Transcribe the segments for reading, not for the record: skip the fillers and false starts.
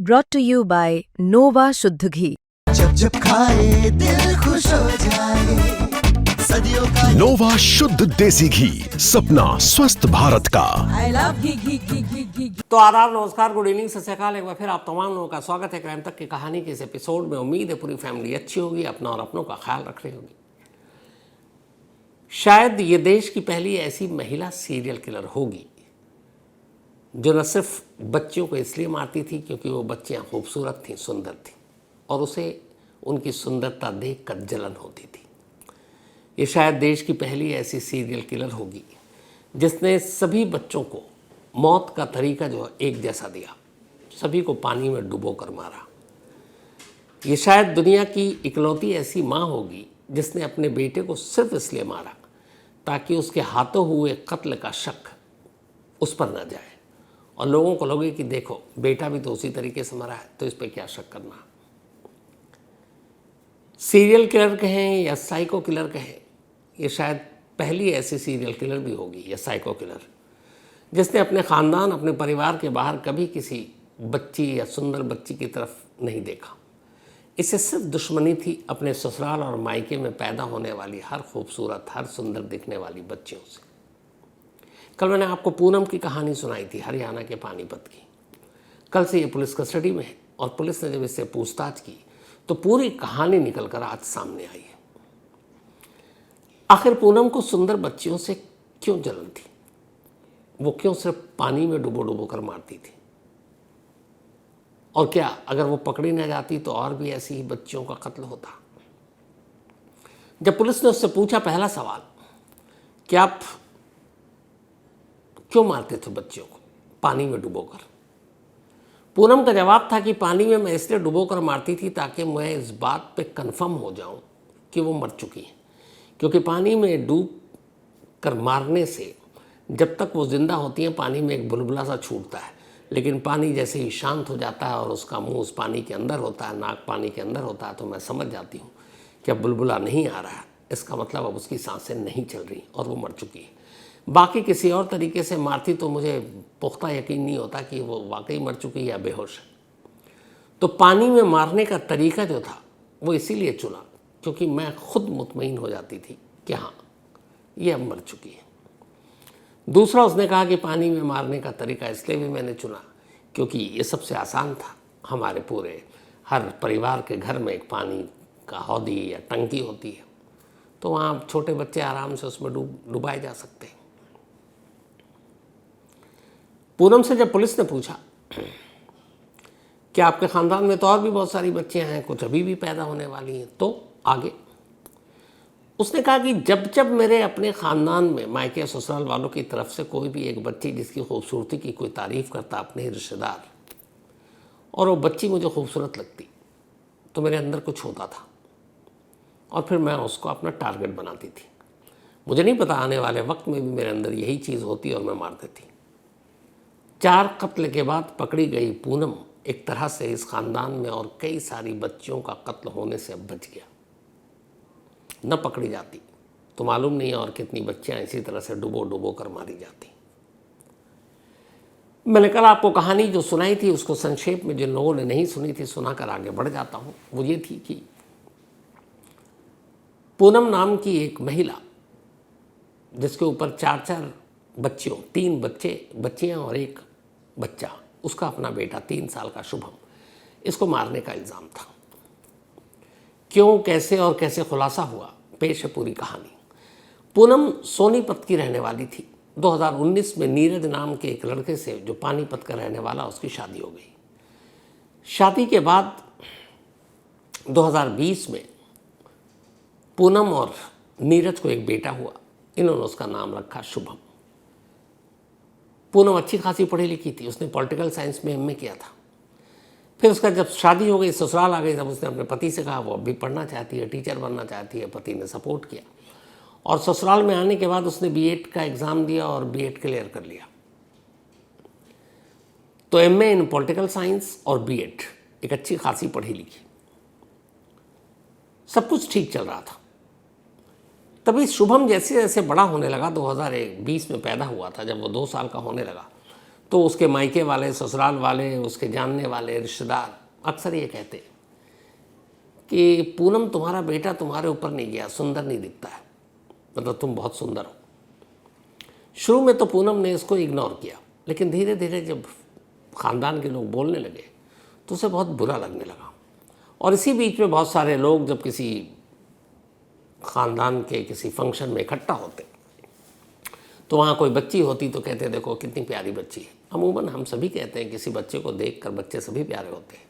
brought to you by Nova शुद्ध घी। जब जब खाए दिल खुश हो जाए, सदियों का नोवा शुद्ध देसी घी, सपना स्वस्थ भारत का। I love घी। तो आदाब, नमस्कार, गुड इवनिंग, सत श्री अकाल। एक बार फिर आप तमाम लोगों का स्वागत है क्राइम तक की कहानी के इस एपिसोड में। उम्मीद है पूरी फैमिली अच्छी होगी, अपना और अपनों का ख्याल रख रही होगी। शायद ये देश की पहली ऐसी महिला सीरियल किलर होगी जो न सिर्फ बच्चियों को इसलिए मारती थी क्योंकि वो बच्चियां खूबसूरत थीं, सुंदर थीं और उसे उनकी सुंदरता देखकर जलन होती थी। ये शायद देश की पहली ऐसी सीरियल किलर होगी जिसने सभी बच्चों को मौत का तरीका जो है एक जैसा दिया, सभी को पानी में डुबो कर मारा। ये शायद दुनिया की इकलौती ऐसी माँ होगी जिसने अपने बेटे को सिर्फ इसलिए मारा ताकि उसके हाथों हुए कत्ल का शक उस पर न जाए और लोगों को लगे कि देखो बेटा भी तो उसी तरीके से मरा है, तो इस पर क्या शक करना। सीरियल किलर कहें या साइको किलर कहें, ये शायद पहली ऐसी सीरियल किलर भी होगी या साइको किलर जिसने अपने ख़ानदान, अपने परिवार के बाहर कभी किसी बच्ची या सुंदर बच्ची की तरफ नहीं देखा। इसे सिर्फ दुश्मनी थी अपने ससुराल और मायके में पैदा होने वाली हर खूबसूरत, हर सुंदर दिखने वाली बच्चियों से। कल मैंने आपको पूनम की कहानी सुनाई थी, हरियाणा के पानीपत की। कल से ये पुलिस कस्टडी में है और पुलिस ने जब इससे पूछताछ की तो पूरी कहानी निकल कर आज सामने आई है। आखिर पूनम को सुंदर बच्चियों से क्यों जलन थी? वो क्यों सिर्फ पानी में डुबो डुबो कर मारती थी? और क्या अगर वो पकड़ी न जाती तो और भी ऐसी ही बच्चियों का कत्ल होता? जब पुलिस ने उससे पूछा पहला सवाल कि आप क्यों मारते थे बच्चियों को पानी में डुबोकर, पूनम का जवाब था कि पानी में मैं इसलिए डुबोकर मारती थी ताकि मैं इस बात पे कंफर्म हो जाऊं कि वो मर चुकी हैं। क्योंकि पानी में डूब कर मारने से जब तक वो जिंदा होती हैं पानी में एक बुलबुला सा छूटता है, लेकिन पानी जैसे ही शांत हो जाता है और उसका मुंह उस पानी के अंदर होता है, नाक पानी के अंदर होता है, तो मैं समझ जाती हूँ कि अब बुलबुला नहीं आ रहा है, इसका मतलब अब उसकी सांसें नहीं चल रही और वो मर चुकी है। बाकी किसी और तरीके से मारती तो मुझे पुख्ता यकीन नहीं होता कि वो वाकई मर चुकी या बेहोश है। तो पानी में मारने का तरीका जो था वो इसीलिए चुना क्योंकि मैं खुद मुतमईन हो जाती थी कि हाँ ये अब मर चुकी है। दूसरा, उसने कहा कि पानी में मारने का तरीका इसलिए भी मैंने चुना क्योंकि ये सबसे आसान था। हमारे पूरे हर परिवार के घर में एक पानी का हौदी या टंकी होती है, तो वहाँ छोटे बच्चे आराम से उसमें डुबाए जा सकते हैं। पूनम से जब पुलिस ने पूछा कि आपके ख़ानदान में तो और भी बहुत सारी बच्चियां हैं, कुछ अभी भी पैदा होने वाली हैं, तो आगे उसने कहा कि जब जब मेरे अपने ख़ानदान में मायके ससुराल वालों की तरफ से कोई भी एक बच्ची जिसकी खूबसूरती की कोई तारीफ़ करता, अपने रिश्तेदार, और वो बच्ची मुझे खूबसूरत लगती तो मेरे अंदर कुछ होता था और फिर मैं उसको अपना टारगेट बनाती थी। मुझे नहीं पता आने वाले वक्त में भी मेरे अंदर यही चीज़ होती और मैं मार देती। 4 कत्ल के बाद पकड़ी गई पूनम एक तरह से इस ख़ानदान में और कई सारी बच्चियों का कत्ल होने से बच गया। न पकड़ी जाती तो मालूम नहीं और कितनी बच्चियां इसी तरह से डुबो डुबो कर मारी जाती। मैंने कल आपको कहानी जो सुनाई थी उसको संक्षेप में जिन लोगों ने नहीं सुनी थी सुनाकर आगे बढ़ जाता हूँ। वो ये थी कि पूनम नाम की एक महिला जिसके ऊपर 4 बच्चियों, 3 बच्चियां और 1 बच्चा, उसका अपना बेटा 3 साल का शुभम, इसको मारने का इल्ज़ाम था। क्यों, कैसे और कैसे खुलासा हुआ, पेश है पूरी कहानी। पूनम सोनीपत की रहने वाली थी। 2019 में नीरज नाम के एक लड़के से जो पानीपत का रहने वाला, उसकी शादी हो गई। शादी के बाद 2020 में पूनम और नीरज को एक बेटा हुआ। इन्होंने उसका नाम रखा शुभम। पूनम अच्छी खासी पढ़ी लिखी थी, उसने पॉलिटिकल साइंस में एमए किया था। फिर उसका जब शादी हो गई, ससुराल आ गई, तब उसने अपने पति से कहा वो अब भी पढ़ना चाहती है, टीचर बनना चाहती है। पति ने सपोर्ट किया और ससुराल में आने के बाद उसने बीएड का एग्ज़ाम दिया और बीएड क्लियर कर लिया। तो एमए इन पॉलिटिकल साइंस और बीएड, एक अच्छी खासी पढ़ी लिखी, सब कुछ ठीक चल रहा था। तभी शुभम जैसे जैसे बड़ा होने लगा, 2020 में पैदा हुआ था, जब वो 2 साल का होने लगा तो उसके मायके वाले, ससुराल वाले, उसके जानने वाले रिश्तेदार अक्सर ये कहते हैं कि पूनम तुम्हारा बेटा तुम्हारे ऊपर नहीं गया, सुंदर नहीं दिखता है, मतलब तुम बहुत सुंदर हो। शुरू में तो पूनम ने इसको इग्नोर किया, लेकिन धीरे धीरे जब ख़ानदान के लोग बोलने लगे तो उसे बहुत बुरा लगने लगा। और इसी बीच में बहुत सारे लोग जब किसी ख़ानदान के किसी फंक्शन में इकट्ठा होते तो वहाँ कोई बच्ची होती तो कहते देखो कितनी प्यारी बच्ची है। अमूमन हम सभी कहते हैं किसी बच्चे को देखकर बच्चे सभी प्यारे होते हैं,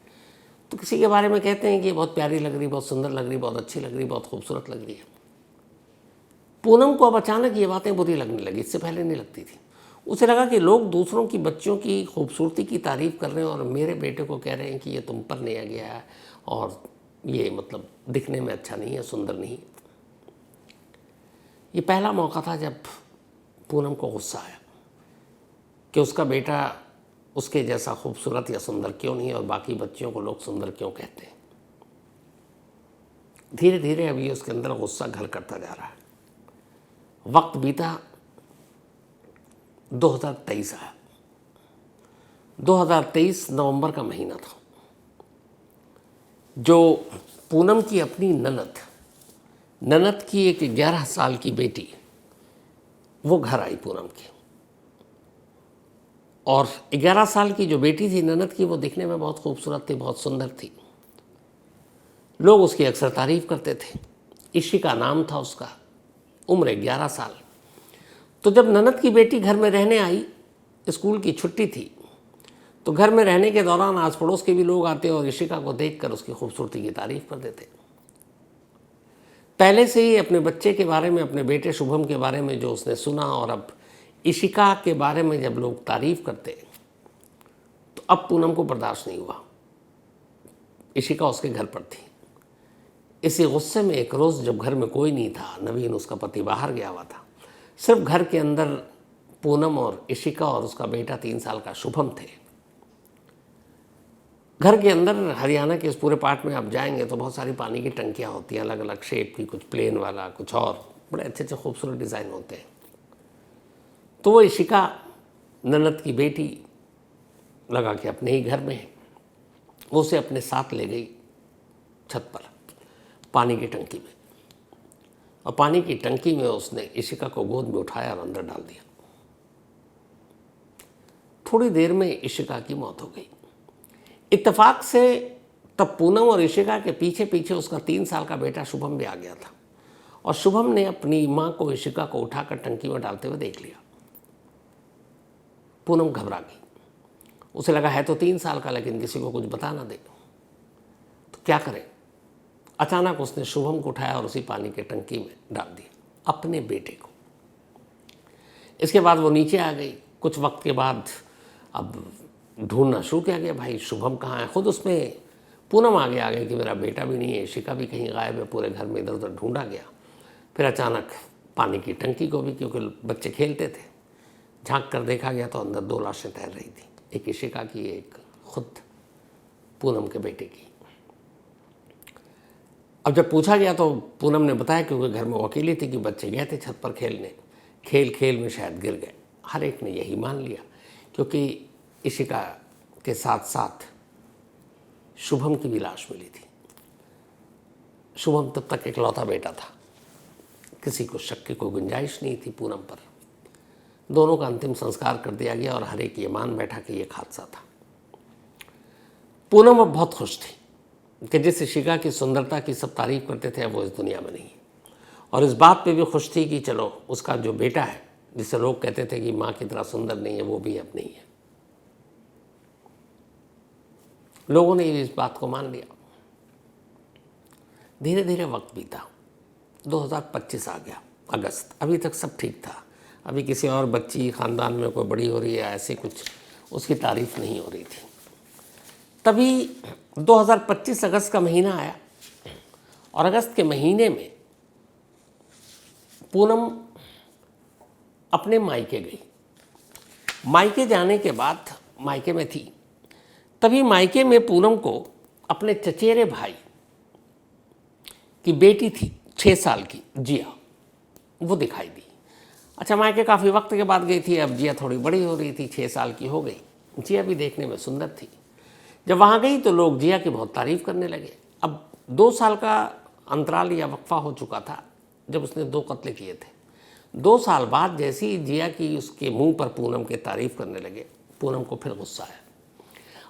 तो किसी के बारे में कहते हैं कि ये बहुत प्यारी लग रही, बहुत सुंदर लग रही, बहुत अच्छी लग रही, बहुत खूबसूरत लग रही है। पूनम को अब अचानक ये बातें बुरी लगने लगी, इससे पहले नहीं लगती थी। उसे लगा कि लोग दूसरों की बच्चियों की खूबसूरती की तारीफ़ कर रहे हैं और मेरे बेटे को कह रहे हैं कि ये तुम पर नहीं आ गया है और ये मतलब दिखने में अच्छा नहीं है, सुंदर नहीं। ये पहला मौका था जब पूनम को गुस्सा आया कि उसका बेटा उसके जैसा खूबसूरत या सुंदर क्यों नहीं है और बाकी बच्चियों को लोग सुंदर क्यों कहते हैं। धीरे धीरे अभी उसके अंदर गुस्सा घर करता जा रहा है। वक्त बीता, 2023 आया। 2023 नवंबर का महीना था। जो पूनम की अपनी ननद की एक 11 साल की बेटी वो घर आई पूनम की, और 11 साल की जो बेटी थी ननद की वो दिखने में बहुत खूबसूरत थी, बहुत सुंदर थी। लोग उसकी अक्सर तारीफ करते थे। इशिका नाम था उसका, उम्र 11 साल। तो जब ननद की बेटी घर में रहने आई, स्कूल की छुट्टी थी, तो घर में रहने के दौरान आस पड़ोस के भी लोग आते और इशिका को देखकर उसकी खूबसूरती की तारीफ कर देते। पहले से ही अपने बच्चे के बारे में, अपने बेटे शुभम के बारे में जो उसने सुना, और अब इशिका के बारे में जब लोग तारीफ करते तो अब पूनम को बर्दाश्त नहीं हुआ। इशिका उसके घर पर थी। इसी गुस्से में एक रोज़ जब घर में कोई नहीं था, नवीन उसका पति बाहर गया हुआ था, सिर्फ घर के अंदर पूनम और इशिका और उसका बेटा 3 साल का शुभम थे। घर के अंदर हरियाणा के इस पूरे पार्ट में आप जाएंगे तो बहुत सारी पानी की टंकियाँ होती हैं, अलग अलग शेप की, कुछ प्लेन वाला, कुछ और बड़े अच्छे अच्छे खूबसूरत डिज़ाइन होते हैं। तो वो इशिका ननद की बेटी लगा कि अपने ही घर में है, वो उसे अपने साथ ले गई छत पर पानी की टंकी में, और पानी की टंकी में उसने इशिका को गोद में उठाया और अंदर डाल दिया। थोड़ी देर में इशिका की मौत हो गई। इत्तेफाक से तब पूनम और इशिका के पीछे पीछे उसका 3 साल का बेटा शुभम भी आ गया था, और शुभम ने अपनी माँ को इशिका को उठाकर टंकी में डालते हुए देख लिया। पूनम घबरा गई। उसे लगा है तो 3 साल का, लेकिन किसी को कुछ बता ना दे तो क्या करे। अचानक उसने शुभम को उठाया और उसी पानी के टंकी में डाल दिया, अपने बेटे को। इसके बाद वो नीचे आ गई। कुछ वक्त के बाद अब ढूंढना शुरू किया गया, भाई शुभम कहाँ है। खुद उसमें पूनम आगे आ गई कि मेरा बेटा भी नहीं है, इशिका भी कहीं गायब है। पूरे घर में इधर उधर ढूंढा गया। फिर अचानक पानी की टंकी को भी, क्योंकि बच्चे खेलते थे, झांक कर देखा गया तो अंदर 2 लाशें तैर रही थी, एक इशिका की, एक खुद पूनम के बेटे की। अब जब पूछा गया तो पूनम ने बताया, क्योंकि घर में वो अकेली थी, कि बच्चे गए थे छत पर खेलने, खेल खेल में शायद गिर गए। हर एक ने यही मान लिया, क्योंकि इशिका के साथ साथ शुभम की भी लाश मिली थी। शुभम तब तक इकलौता बेटा था, किसी को शक की कोई गुंजाइश नहीं थी पूनम पर। दोनों का अंतिम संस्कार कर दिया गया और हर एक ये मान बैठा कि ये हादसा था। पूनम अब बहुत खुश थी कि जिस इशिका की सुंदरता की सब तारीफ करते थे, अब वो इस दुनिया में नहीं है, और इस बात पे भी खुश थी कि चलो उसका जो बेटा है, जिसे लोग कहते थे कि माँ की तरह सुंदर नहीं है, वो भी अब नहीं है। लोगों ने इस बात को मान लिया। धीरे धीरे वक्त बीता, 2025 आ गया, अगस्त। अभी तक सब ठीक था। अभी किसी और बच्ची ख़ानदान में कोई बड़ी हो रही है, ऐसे कुछ उसकी तारीफ नहीं हो रही थी। तभी 2025 अगस्त का महीना आया, और अगस्त के महीने में पूनम अपने मायके गई। मायके जाने के बाद, मायके में थी, तभी मायके में पूनम को अपने चचेरे भाई की बेटी थी 6 साल की, जिया, वो दिखाई दी। अच्छा, मायके काफ़ी वक्त के बाद गई थी। अब जिया थोड़ी बड़ी हो रही थी, 6 साल की हो गई। जिया भी देखने में सुंदर थी। जब वहाँ गई तो लोग जिया की बहुत तारीफ़ करने लगे। अब 2 साल का अंतराल या वक्फा हो चुका था जब उसने 2 कत्ले किए थे। 2 साल बाद जैसी जिया की उसके मुंह पर पूनम की तारीफ़ करने लगे, पूनम को फिर गुस्सा आया।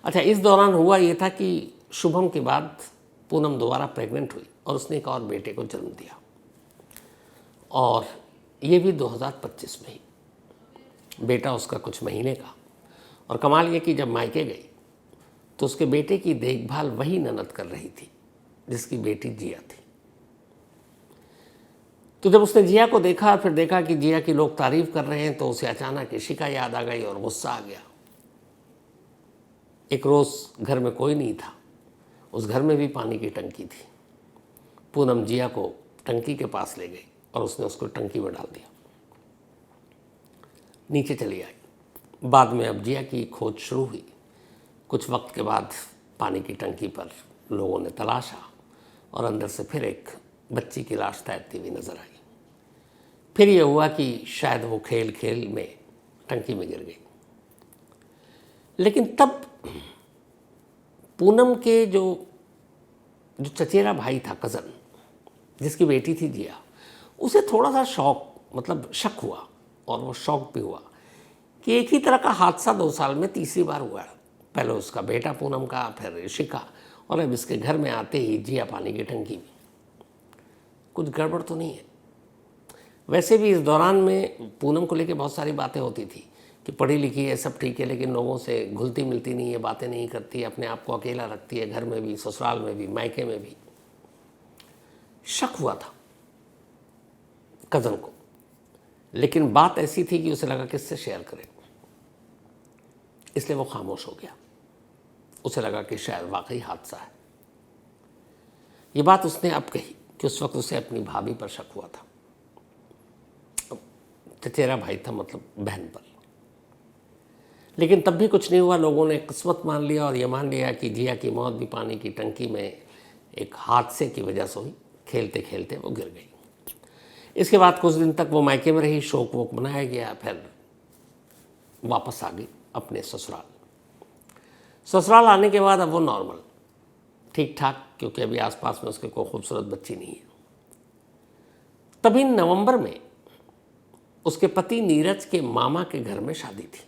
अच्छा, इस दौरान हुआ ये था कि शुभम के बाद पूनम दोबारा प्रेग्नेंट हुई और उसने एक और बेटे को जन्म दिया, और ये भी 2025 में ही। बेटा उसका कुछ महीने का। और कमाल ये कि जब मायके गई तो उसके बेटे की देखभाल वही ननद कर रही थी जिसकी बेटी जिया थी। तो जब उसने जिया को देखा, फिर देखा कि जिया की लोग तारीफ कर रहे हैं, तो उसे अचानक इशिका याद आ गई और गुस्सा आ गया। एक रोज़ घर में कोई नहीं था, उस घर में भी पानी की टंकी थी। पूनम जिया को टंकी के पास ले गई और उसने उसको टंकी में डाल दिया, नीचे चली आई। बाद में अब जिया की खोज शुरू हुई। कुछ वक्त के बाद पानी की टंकी पर लोगों ने तलाशा और अंदर से फिर एक बच्ची की लाश तैरती हुई नजर आई। फिर यह हुआ कि शायद वो खेल खेल में टंकी में गिर गई। लेकिन तब पूनम के जो चचेरा भाई था, कज़न, जिसकी बेटी थी जिया, उसे थोड़ा सा शक हुआ, और वो शौक भी हुआ कि एक ही तरह का हादसा 2 साल में तीसरी बार हुआ। पहले उसका बेटा पूनम का, फिर इशिका, और अब इसके घर में आते ही जिया पानी की टंकी में। कुछ गड़बड़ तो नहीं है। वैसे भी इस दौरान में पूनम को लेकर बहुत सारी बातें होती थी कि पढ़ी लिखी है, सब ठीक है, लेकिन लोगों से घुलती मिलती नहीं है, बातें नहीं करती, अपने आप को अकेला रखती है, घर में भी, ससुराल में भी, मायके में भी। शक हुआ था कज़न को, लेकिन बात ऐसी थी कि उसे लगा किससे शेयर करे, इसलिए वो खामोश हो गया। उसे लगा कि शायद वाकई हादसा है। ये बात उसने अब कही कि उस वक्त उसे अपनी भाभी पर शक हुआ था, चचेरा भाई था, मतलब बहन पर। लेकिन तब भी कुछ नहीं हुआ। लोगों ने किस्मत मान लिया और ये मान लिया कि जिया की मौत भी पानी की टंकी में एक हादसे की वजह से हुई। खेलते खेलते वो गिर गई। इसके बाद कुछ दिन तक वो मायके में रही, शोक वोक मनाया गया, फिर वापस आ गई अपने ससुराल। ससुराल आने के बाद अब वो नॉर्मल, ठीक ठाक, क्योंकि अभी आसपास में उसके कोई खूबसूरत बच्ची नहीं है। तभी नवंबर में उसके पति नीरज के मामा के घर में शादी थी,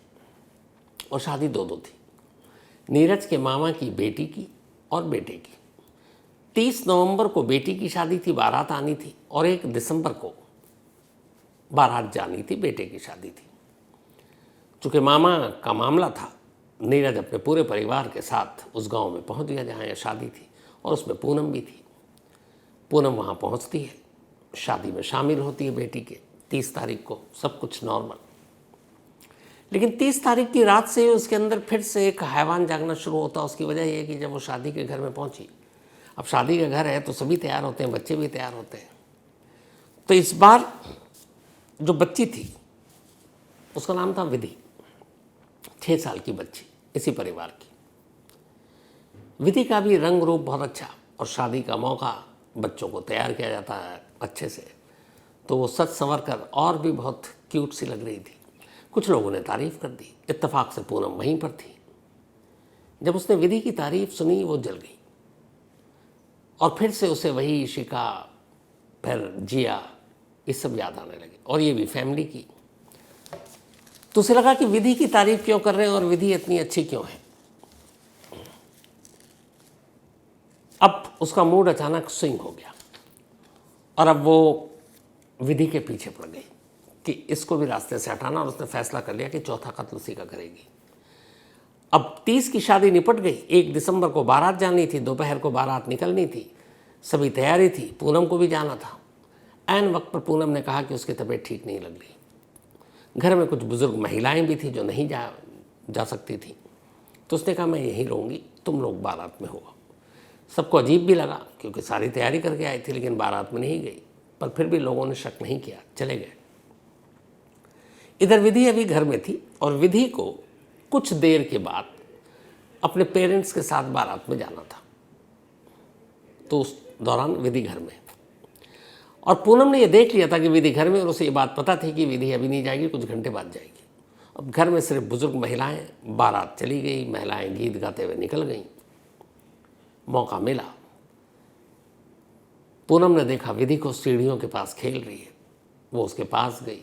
और शादी 2 थी, नीरज के मामा की बेटी की और बेटे की। 30 नवंबर को बेटी की शादी थी, बारात आनी थी, और 1 दिसंबर को बारात जानी थी, बेटे की शादी थी। चूँकि मामा का मामला था, नीरज अपने पूरे परिवार के साथ उस गांव में पहुंच गया जहां यह शादी थी, और उसमें पूनम भी थी। पूनम वहां पहुंचती है, शादी में शामिल होती है बेटी के। 30 तारीख को सब कुछ नॉर्मल। लेकिन 30 तारीख की रात से उसके अंदर फिर से एक हैवान जागना शुरू होता है। उसकी वजह यह है कि जब वो शादी के घर में पहुंची, अब शादी का घर है तो सभी तैयार होते हैं, बच्चे भी तैयार होते हैं। तो इस बार जो बच्ची थी उसका नाम था विधि, 6 साल की बच्ची, इसी परिवार की। विधि का भी रंग रूप बहुत अच्छा, और शादी का मौका, बच्चों को तैयार किया जाता है अच्छे से, तो वो सच संवर कर और भी बहुत क्यूट सी लग रही थी। कुछ लोगों ने तारीफ़ कर दी। इत्तेफाक से पूनम वहीं पर थी। जब उसने विधि की तारीफ़ सुनी, वो जल गई, और फिर से उसे वही इशिका, फिर जिया, ये सब याद आने लगे, और ये भी फैमिली की। तो उसे लगा कि विधि की तारीफ़ क्यों कर रहे हैं और विधि इतनी अच्छी क्यों है। अब उसका मूड अचानक स्विंग हो गया, और अब वो विधि के पीछे पड़ गई कि इसको भी रास्ते से हटाना, और उसने फैसला कर लिया कि चौथा कत्ल उसी का करेगी। अब 30 की शादी निपट गई। 1 दिसंबर को बारात जानी थी, दोपहर को बारात निकलनी थी, सभी तैयारी थी, पूनम को भी जाना था। ऐन वक्त पर पूनम ने कहा कि उसकी तबीयत ठीक नहीं लग रही। घर में कुछ बुजुर्ग महिलाएं भी थी जो नहीं जा सकती थी, तो उसने कहा मैं यहीं रहूँगी, तुम लोग बारात में हो। सबको अजीब भी लगा क्योंकि सारी तैयारी करके आई थी, लेकिन बारात में नहीं गई, पर फिर भी लोगों ने शक नहीं किया, चले गए। इधर विधि अभी घर में थी, और विधि को कुछ देर के बाद अपने पेरेंट्स के साथ बारात में जाना था। तो उस दौरान विधि घर में, और पूनम ने ये देख लिया था कि विधि घर में, और उसे ये बात पता थी कि विधि अभी नहीं जाएगी, कुछ घंटे बाद जाएगी। अब घर में सिर्फ बुजुर्ग महिलाएं, बारात चली गई, महिलाएं गीत गाते हुए निकल गईं। मौका मिला, पूनम ने देखा विधि को सीढ़ियों के पास खेल रही है। वो उसके पास गई,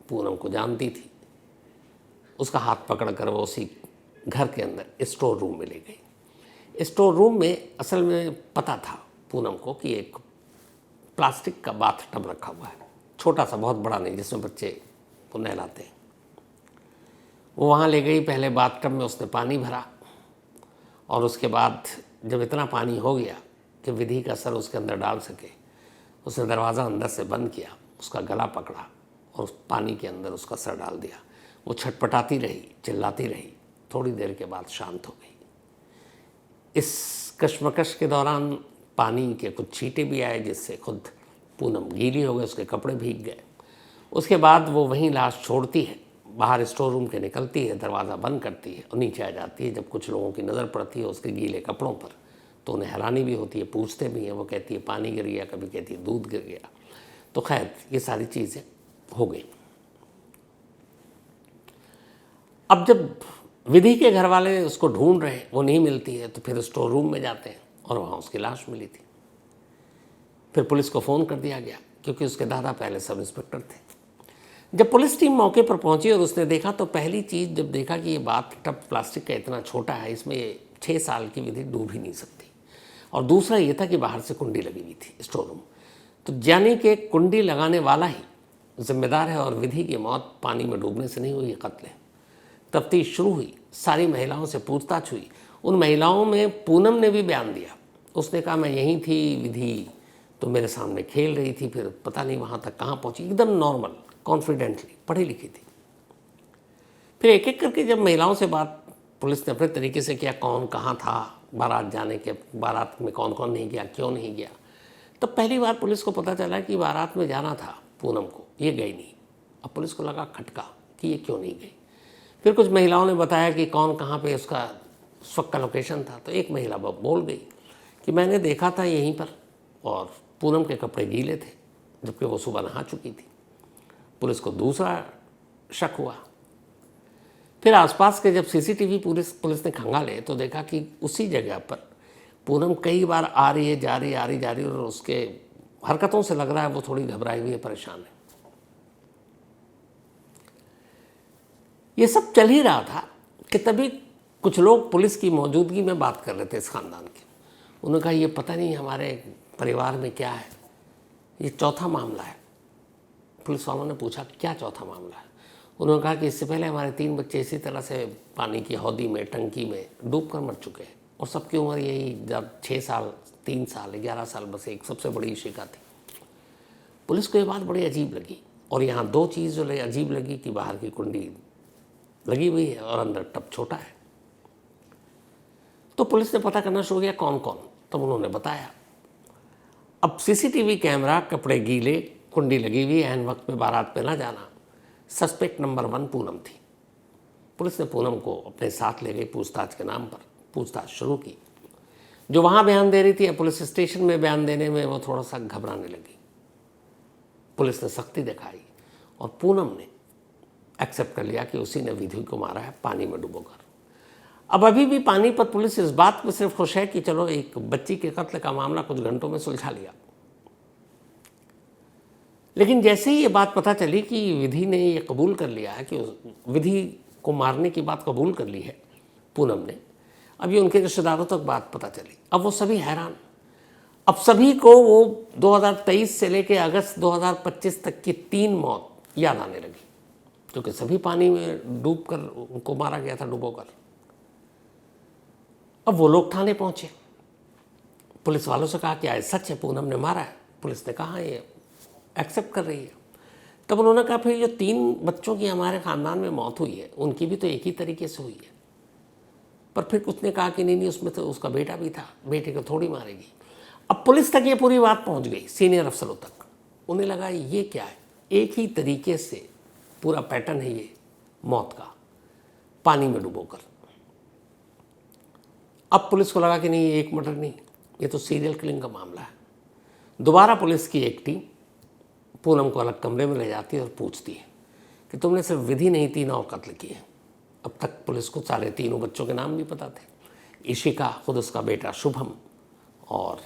पूनम को जानती थी, उसका हाथ पकड़कर वो उसी घर के अंदर स्टोर रूम में ले गई। स्टोर रूम में असल में पता था पूनम को कि एक प्लास्टिक का बाथ टब रखा हुआ है, छोटा सा, बहुत बड़ा नहीं, जिसमें बच्चे को नहलाते हैं। वो वहाँ ले गई। पहले बाथ टब में उसने पानी भरा, और उसके बाद जब इतना पानी हो गया कि विधि का सर उसके अंदर डाल सके, उसने दरवाज़ा अंदर से बंद किया, उसका गला पकड़ा और उस पानी के अंदर उसका सर डाल दिया। वो छटपटाती रही, चिल्लाती रही, थोड़ी देर के बाद शांत हो गई। इस कश्मकश के दौरान पानी के कुछ छींटे भी आए, जिससे खुद पूनम गीली हो गई, उसके कपड़े भीग गए। उसके बाद वो वहीं लाश छोड़ती है, बाहर स्टोर रूम के निकलती है, दरवाज़ा बंद करती है और नीचे आ जाती है। जब कुछ लोगों की नज़र पड़ती है उसके गीले कपड़ों पर, तो उन्हें हैरानी भी होती है, पूछते भी हैं। वो कहती है पानी गिर गया, कभी कहती है दूध गिर गया। तो खैर ये सारी चीज़ें हो गई। अब जब विधि के घर वाले उसको ढूंढ रहे हैं, वो नहीं मिलती है, तो फिर स्टोर रूम में जाते हैं और वहाँ उसकी लाश मिली थी। फिर पुलिस को फ़ोन कर दिया गया, क्योंकि उसके दादा पहले सब इंस्पेक्टर थे। जब पुलिस टीम मौके पर पहुंची और उसने देखा, तो पहली चीज़ जब देखा कि ये बाथ टब प्लास्टिक का इतना छोटा है, इसमें 6 साल की विधि डूब ही नहीं सकती। और दूसरा ये था कि बाहर से कुंडी लगी हुई थी स्टोर रूम, तो यानी कि कुंडी लगाने वाला ही जिम्मेदार है, और विधि की मौत पानी में डूबने से नहीं हुई, कत्ल है। तफ्तीश शुरू हुई, सारी महिलाओं से पूछताछ हुई। उन महिलाओं में पूनम ने भी बयान दिया। उसने कहा मैं यहीं थी, विधि तो मेरे सामने खेल रही थी, फिर पता नहीं वहाँ तक कहाँ पहुँची, एकदम नॉर्मल, कॉन्फिडेंटली, पढ़ी लिखी थी। फिर एक एक करके जब महिलाओं से बात पुलिस ने अपने तरीके से किया, कौन कहाँ था बारात जाने के, बारात में कौन कौन नहीं गया, क्यों नहीं गया, तब पहली बार पुलिस को पता चला कि बारात में जाना था पूनम को, ये गई नहीं। अब पुलिस को लगा खटका कि ये क्यों नहीं गई। फिर कुछ महिलाओं ने बताया कि कौन कहाँ पे उसका उस वक्त का लोकेशन था। तो एक महिला बोल गई कि मैंने देखा था यहीं पर, और पूनम के कपड़े गीले थे, जबकि वो सुबह नहा चुकी थी। पुलिस को दूसरा शक हुआ। फिर आसपास के जब सीसीटीवी पुलिस ने खंगाले, तो देखा कि उसी जगह पर पूनम कई बार आ रही है, जा रही है, और उसके हरकतों से लग रहा है वो थोड़ी घबराई हुई है, परेशान है। ये सब चल ही रहा था कि तभी कुछ लोग पुलिस की मौजूदगी में बात कर रहे थे इस खानदान के। उन्होंने कहा ये पता नहीं हमारे परिवार में क्या है, ये चौथा मामला है। पुलिस वालों ने पूछा क्या चौथा मामला है। उन्होंने कहा कि इससे पहले हमारे 3 बच्चे इसी तरह से पानी की हौदी में, टंकी में डूब कर मर चुके हैं, और सबकी उम्र यही जब 6 साल, 3 साल, 11 साल, बस एक सबसे बड़ी शिका थी। पुलिस को ये बात बड़ी अजीब लगी। और यहाँ 2 चीज़ जो अजीब लगी कि बाहर की कुंडी लगी हुई है और अंदर टब छोटा है। तो पुलिस ने पता करना शुरू किया कौन कौन, तब उन्होंने बताया। अब सीसीटीवी कैमरा, कपड़े गीले, कुंडी लगी हुई, ऐन वक्त में बारात पे ना जाना, सस्पेक्ट नंबर 1 पूनम थी। पुलिस ने पूनम को अपने साथ ले गई, पूछताछ के नाम पर पूछताछ शुरू की। जो वहाँ बयान दे रही थी, पुलिस स्टेशन में बयान देने में वो थोड़ा सा घबराने लगी। पुलिस ने सख्ती दिखाई और पूनम ने एक्सेप्ट कर लिया कि उसी ने विधि को मारा है, पानी में डुबोकर। अब अभी भी पानीपत पुलिस इस बात पर सिर्फ खुश है कि चलो एक बच्ची के कत्ल का मामला कुछ घंटों में सुलझा लिया। लेकिन जैसे ही ये बात पता चली कि विधि ने ये कबूल कर लिया है कि विधि को मारने की बात कबूल कर ली है पूनम ने, अभी उनके रिश्तेदारों तक बात पता चली। अब वो सभी हैरान। अब सभी को वो 2023 से लेकर अगस्त 2025 तक की 3 मौत याद आने लगी, क्योंकि सभी पानी में डूबकर उनको मारा गया था, डुबोकर। अब वो लोग थाने पहुंचे, पुलिस वालों से कहा कि आज सच है पूनम ने मारा है। पुलिस ने कहा ये एक्सेप्ट कर रही है। तब उन्होंने कहा फिर जो 3 बच्चों की हमारे ख़ानदान में मौत हुई है, उनकी भी तो एक ही तरीके से हुई है। पर फिर उसने कहा कि नहीं, उसमें तो उसका बेटा भी था, बेटे को थोड़ी मारेगी। अब पुलिस तक ये पूरी बात पहुंच गई, सीनियर अफसरों तक। उन्हें लगा ये क्या है, एक ही तरीके से पूरा पैटर्न है ये मौत का, पानी में डुबोकर। अब पुलिस को लगा कि नहीं, ये एक मर्डर नहीं, ये तो सीरियल किलिंग का मामला है। दोबारा पुलिस की एक टीम पूनम को अलग कमरे में ले जाती है और पूछती है कि तुमने सिर्फ विधि नहीं 3 और कत्ल किए। अब तक पुलिस को सारे तीनों बच्चों के नाम भी पता थे, इशिका, खुद उसका बेटा शुभम और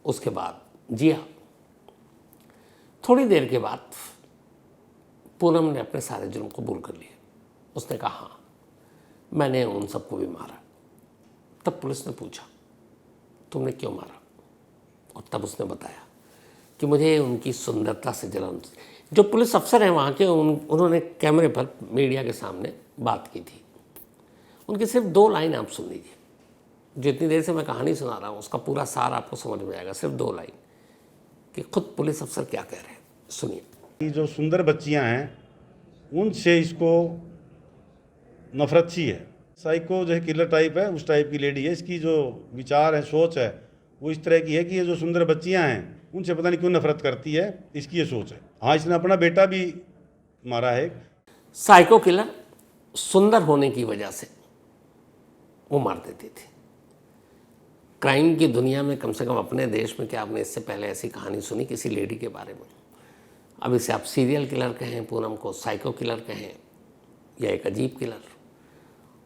उसके बाद जिया। थोड़ी देर के बाद पूनम ने अपने सारे जुर्म कबूल कर लिए। उसने कहा हाँ, मैंने उन सबको भी मारा। तब पुलिस ने पूछा तुमने क्यों मारा, और तब उसने बताया कि मुझे उनकी सुंदरता से जलन। जो पुलिस अफसर हैं वहाँ के, उन्होंने कैमरे पर मीडिया के सामने बात की थी। उनकी सिर्फ 2 लाइन आप सुन लीजिए। जितनी देर से मैं कहानी सुना रहा हूँ उसका पूरा सार आपको समझ में आएगा। सिर्फ 2 लाइन कि खुद पुलिस अफसर क्या कह रहे हैं, सुनिए। कि जो सुंदर बच्चियां हैं उनसे इसको नफरत सी है। साइको जो है किलर टाइप है, उस टाइप की लेडी है। इसकी जो विचार है, सोच है, वो इस तरह की है कि ये जो सुंदर बच्चियां हैं उनसे पता नहीं क्यों नफरत करती है, इसकी ये सोच है। हाँ, इसने अपना बेटा भी मारा है। साइको किलर सुंदर होने की वजह से वो मार देती थी। क्राइम की दुनिया में, कम से कम अपने देश में, क्या आपने इससे पहले ऐसी कहानी सुनी किसी लेडी के बारे में? अब इसे आप सीरियल किलर कहें, पूनम को साइको किलर कहें, या एक अजीब किलर।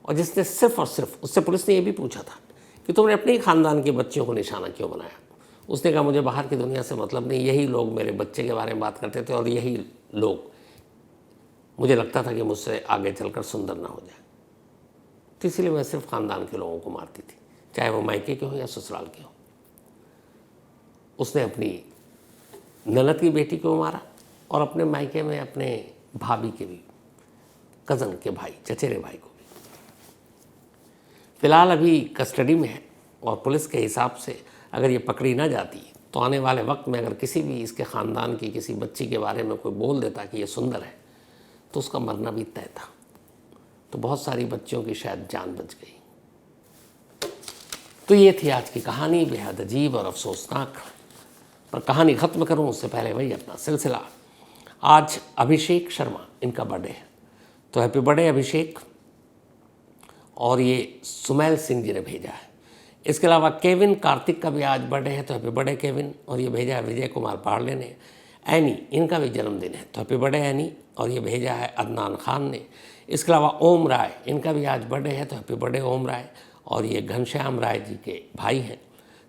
और जिसने सिर्फ और सिर्फ, उससे पुलिस ने ये भी पूछा था कि तुमने अपने ही खानदान के बच्चियों को निशाना क्यों बनाया। उसने कहा मुझे बाहर की दुनिया से मतलब नहीं, यही लोग मेरे बच्चे के बारे में बात करते थे और यही लोग, मुझे लगता था कि मुझसे आगे चलकर सुंदर ना हो जाए, तो इसीलिए मैं सिर्फ खानदान के लोगों को मारती थी, चाहे वो मायके के हो या ससुराल के हो। उसने अपनी ननद की बेटी को मारा और अपने मायके में अपने भाभी के भी, कज़न के भाई, चचेरे भाई को भी। फिलहाल अभी कस्टडी में है और पुलिस के हिसाब से अगर ये पकड़ी ना जाती तो आने वाले वक्त में अगर किसी भी इसके ख़ानदान की किसी बच्ची के बारे में कोई बोल देता कि ये सुंदर है तो उसका मरना भी तय था। तो बहुत सारी बच्चियों की शायद जान बच गई। तो ये थी आज की कहानी, बेहद अजीब और अफसोसनाक। पर कहानी ख़त्म करूं उससे पहले वही अपना सिलसिला। आज अभिषेक शर्मा, इनका बर्थडे है, तो हैप्पी बर्थडे अभिषेक। और ये सुमैल सिंह जी ने भेजा है। इसके अलावा केविन कार्तिक का भी आज बर्थडे है, तो हैप्पी बर्थडे केविन। और ये भेजा है विजय कुमार पार्ले ने। एनी, इनका भी जन्मदिन है, तो हैप्पी बर्थडे एनी। और ये भेजा है अदनान खान ने। इसके अलावा ओम राय, इनका भी आज बर्थडे है, तो हैप्पी बर्थडे ओम राय। और ये घनश्याम राय जी के भाई हैं।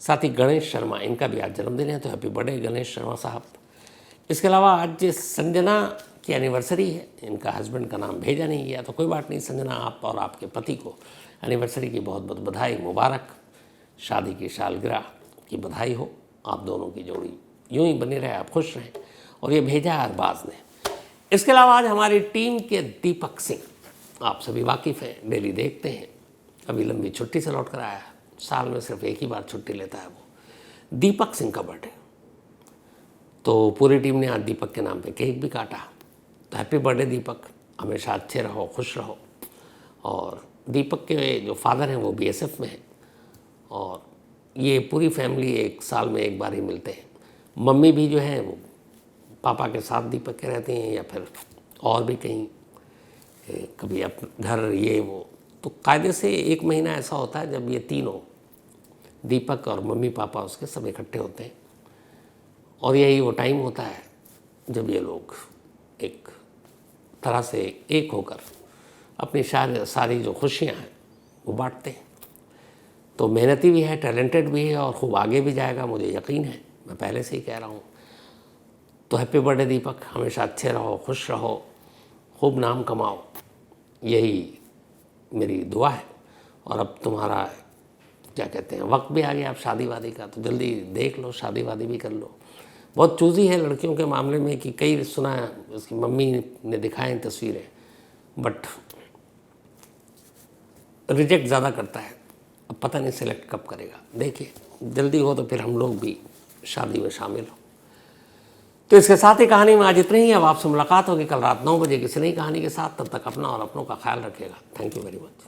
साथ ही गणेश शर्मा, इनका भी आज जन्मदिन है, तो हैप्पी बर्थडे गणेश शर्मा साहब। इसके अलावा आज संजना की एनिवर्सरी है, इनका हस्बैंड का नाम भेजा नहीं गया, तो कोई बात नहीं। संजना, आप और आपके पति को एनिवर्सरी की बहुत बहुत बधाई, मुबारक। शादी की सालगिरह की बधाई हो। आप दोनों की जोड़ी यूं ही बनी रहे, आप खुश रहें। और ये भेजा है अरबाज ने। इसके अलावा आज हमारी टीम के दीपक सिंह, आप सभी वाकिफ़ हैं, डेली देखते हैं, अभी लंबी छुट्टी से लौट कर आया है, साल में सिर्फ एक ही बार छुट्टी लेता है वो। दीपक सिंह का बर्थडे, तो पूरी टीम ने आज दीपक के नाम पे केक भी काटा। तो हैप्पी बर्थडे दीपक, हमेशा अच्छे रहो, खुश रहो। और दीपक के जो फादर हैं वो BSF में हैं और ये पूरी फैमिली एक साल में एक बार ही मिलते हैं। मम्मी भी जो है वो पापा के साथ दीपक के रहते हैं या फिर और भी कहीं, कभी अपने घर ये वो। तो कायदे से 1 महीना ऐसा होता है जब ये तीनों, दीपक और मम्मी पापा उसके, सब इकट्ठे होते हैं। और यही वो टाइम होता है जब ये लोग एक तरह से एक होकर अपनी सारी जो खुशियाँ हैं वो बांटते हैं। तो मेहनती भी है, टैलेंटेड भी है और खूब आगे भी जाएगा, मुझे यकीन है, मैं पहले से ही कह रहा हूँ। तो हैप्पी बर्थडे दीपक, हमेशा अच्छे रहो, खुश रहो, खूब नाम कमाओ, यही मेरी दुआ है। और अब तुम्हारा क्या कहते हैं, वक्त भी आ गया अब शादी वादी का, तो जल्दी देख लो, शादी वादी भी कर लो। बहुत चूज़ी है लड़कियों के मामले में कि कई सुना है, उसकी मम्मी ने दिखाएं तस्वीरें, बट रिजेक्ट ज़्यादा करता है। अब पता नहीं सिलेक्ट कब करेगा, देखिए जल्दी हो तो फिर हम लोग भी शादी में शामिल हो। तो इसके साथ ही कहानी में आज इतने ही। अब आपसे मुलाकात होगी कल रात 9 बजे किसी नई कहानी के साथ। तब तक अपना और अपनों का ख्याल रखिएगा। Thank you very much.